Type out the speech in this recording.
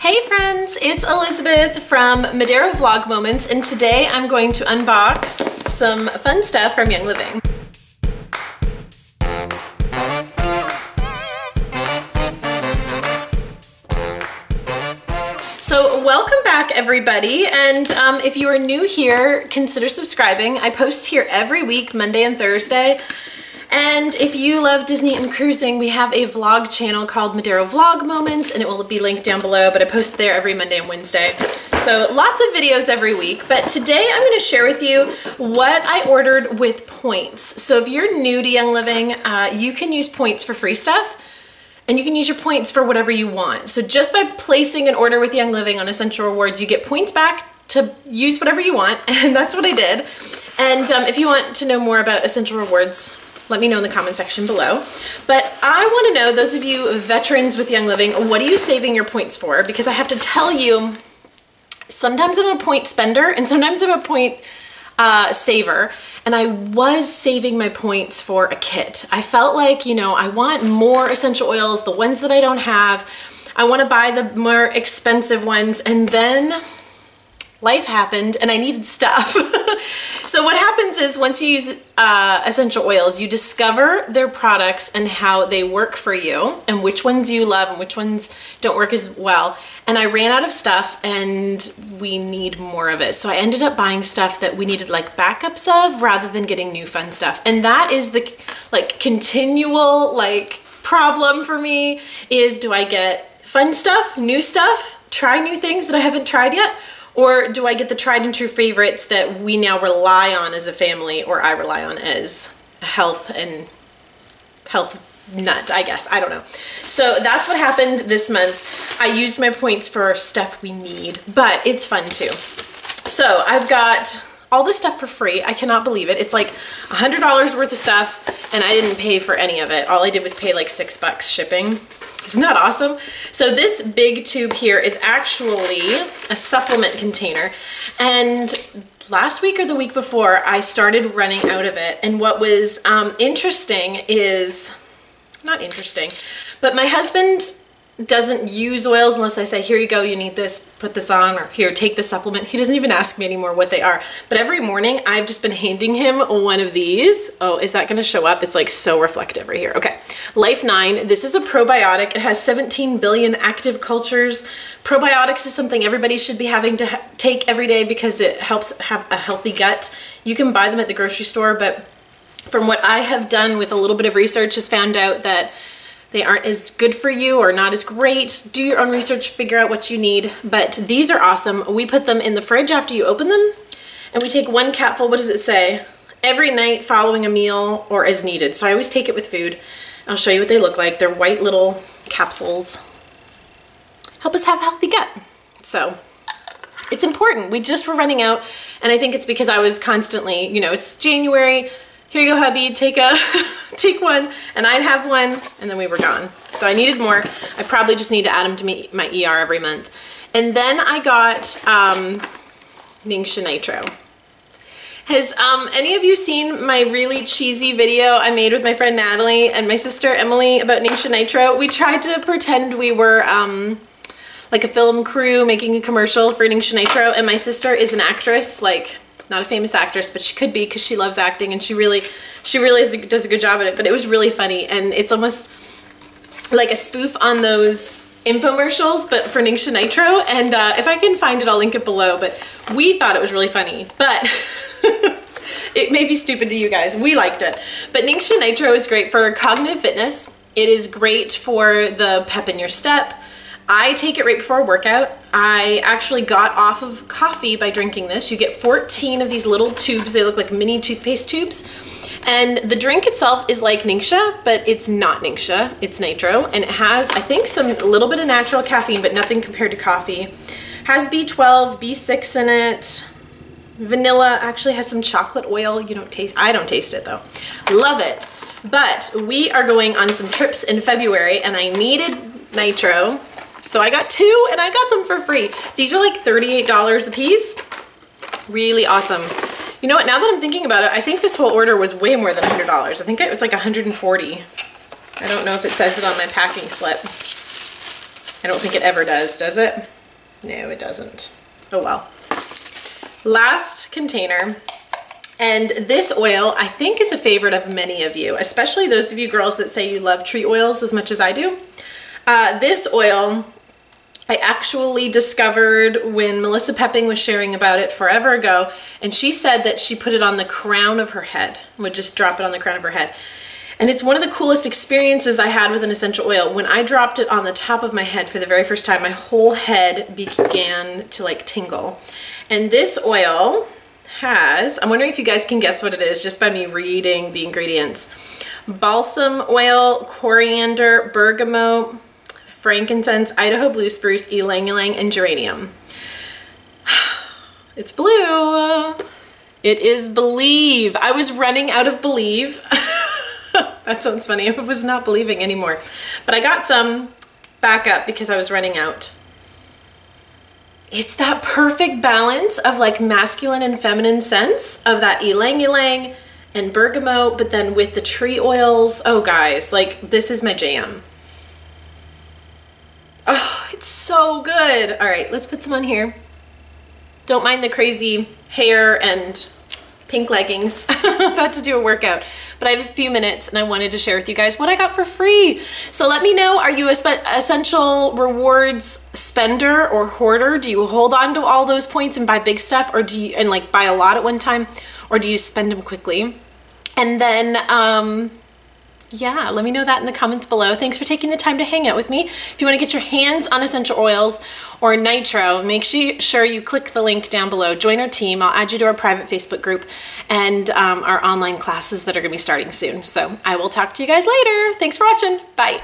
Hey friends, it's Elizabeth from Madero Vlog Moments, and today I'm going to unbox some fun stuff from Young Living. So welcome back everybody, and if you are new here, consider subscribing. I post here every week, Monday and Thursday. And if you love Disney and cruising, we have a vlog channel called Madero Vlog Moments, and it will be linked down below, but I post there every Monday and Wednesday. So lots of videos every week, but today I'm going to share with you what I ordered with points. So if you're new to Young Living, you can use points for free stuff, and you can use your points for whatever you want. So just by placing an order with Young Living on Essential Rewards, you get points back to use whatever you want, and that's what I did. And if you want to know more about Essential Rewards, let me know in the comment section below. But I want to know, those of you veterans with Young Living, what are you saving your points for? Because I have to tell you, sometimes I'm a point spender and sometimes I'm a point saver. And I was saving my points for a kit. I felt like, you know, I want more essential oils, the ones that I don't have. I want to buy the more expensive ones, and then life happened and I needed stuff. So what happens is, once you use essential oils, you discover their products and how they work for you and which ones you love and which ones don't work as well. And I ran out of stuff and we need more of it. So I ended up buying stuff that we needed like backups of rather than getting new fun stuff. And that is the like continual like problem for me, is do I get fun stuff, try new things that I haven't tried yet? Or do I get the tried and true favorites that we now rely on as a family, or I rely on as a health nut, I guess. I don't know. So that's what happened this month. I used my points for stuff we need, but it's fun too. So I've got all this stuff for free. I cannot believe it. It's like $100 worth of stuff, and I didn't pay for any of it. All I did was pay like $6 shipping. Isn't that awesome? So this big tube here is actually a supplement container, and last week or the week before I started running out of it. And what was interesting is, not interesting, but my husband doesn't use oils unless I say, here you go, you need this, put this on, or here, take the supplement. He doesn't even ask me anymore what they are. But every morning I've just been handing him one of these. Oh, is that gonna show up? It's like so reflective right here. Okay, Life 9, this is a probiotic. It has 17 billion active cultures. Probiotics is something everybody should be having to take every day because it helps have a healthy gut. You can buy them at the grocery store, but from what I have done with a little bit of research, has found out that they aren't as good for you or not as great. Do your own research, figure out what you need. But these are awesome. We put them in the fridge after you open them, and we take one capful, what does it say? Every night following a meal or as needed. So I always take it with food. I'll show you what they look like. They're white little capsules. Help us have a healthy gut. So it's important. We just were running out, and I think it's because I was constantly, you know, it's January. Here you go, hubby, take one, and I'd have one, and then we were gone. So I needed more. I probably just need to add them to my ER every month. And then I got Ningxia Nitro. Has any of you seen my really cheesy video I made with my friend Natalie and my sister Emily about Ningxia Nitro? We tried to pretend we were like a film crew making a commercial for Ningxia Nitro, and my sister is an actress, like, not a famous actress, but she could be because she loves acting, and she really does a good job at it. But it was really funny, and it's almost like a spoof on those infomercials, but for Ningxia Nitro. And if I can find it, I'll link it below. But we thought it was really funny, but it may be stupid to you guys. We liked it. But Ningxia Nitro is great for cognitive fitness. It is great for the pep in your step. I take it right before a workout. I actually got off of coffee by drinking this. You get 14 of these little tubes. They look like mini toothpaste tubes. And the drink itself is like Ningxia, but it's not Ningxia, it's Nitro. And it has, I think, a little bit of natural caffeine, but nothing compared to coffee. Has B12, B6 in it. Vanilla, actually has some chocolate oil. You don't taste, I don't taste it though. Love it. But we are going on some trips in February, and I needed Nitro. So I got two, and I got them for free. These are like $38 a piece. Really awesome. You know what, now that I'm thinking about it, I think this whole order was way more than $100. I think it was like $140. I don't know if it says it on my packing slip. I don't think it ever does it? No, it doesn't. Oh well. Last container. And this oil, I think, is a favorite of many of you, especially those of you girls that say you love tree oils as much as I do. This oil, I actually discovered when Melissa Pepping was sharing about it forever ago, and she said that she put it on the crown of her head, would just drop it on the crown of her head. And it's one of the coolest experiences I had with an essential oil. When I dropped it on the top of my head for the very first time, my whole head began to like tingle. And this oil has, I'm wondering if you guys can guess what it is just by me reading the ingredients. Balsam oil, coriander, bergamot, frankincense, Idaho blue spruce, ylang ylang, and geranium. It's blue. It is Believe. I was running out of Believe. That sounds funny. I was not believing anymore. But I got some back up because I was running out. It's that perfect balance of like masculine and feminine scents of that ylang ylang and bergamot, but then with the tree oils. Oh guys, like this is my jam. Oh, it's so good. All right, let's put some on here. Don't mind the crazy hair and pink leggings. I'm about to do a workout, but I have a few minutes and I wanted to share with you guys what I got for free. So let me know, are you a Essential Rewards spender or hoarder? Do you hold on to all those points and buy big stuff, or do you, and like buy a lot at one time, or do you spend them quickly? And then, yeah, let me know that in the comments below. Thanks for taking the time to hang out with me. If you want to get your hands on essential oils or nitro, make sure you click the link down below. Join our team. I'll add you to our private Facebook group and our online classes that are going to be starting soon. So I will talk to you guys later. Thanks for watching. Bye.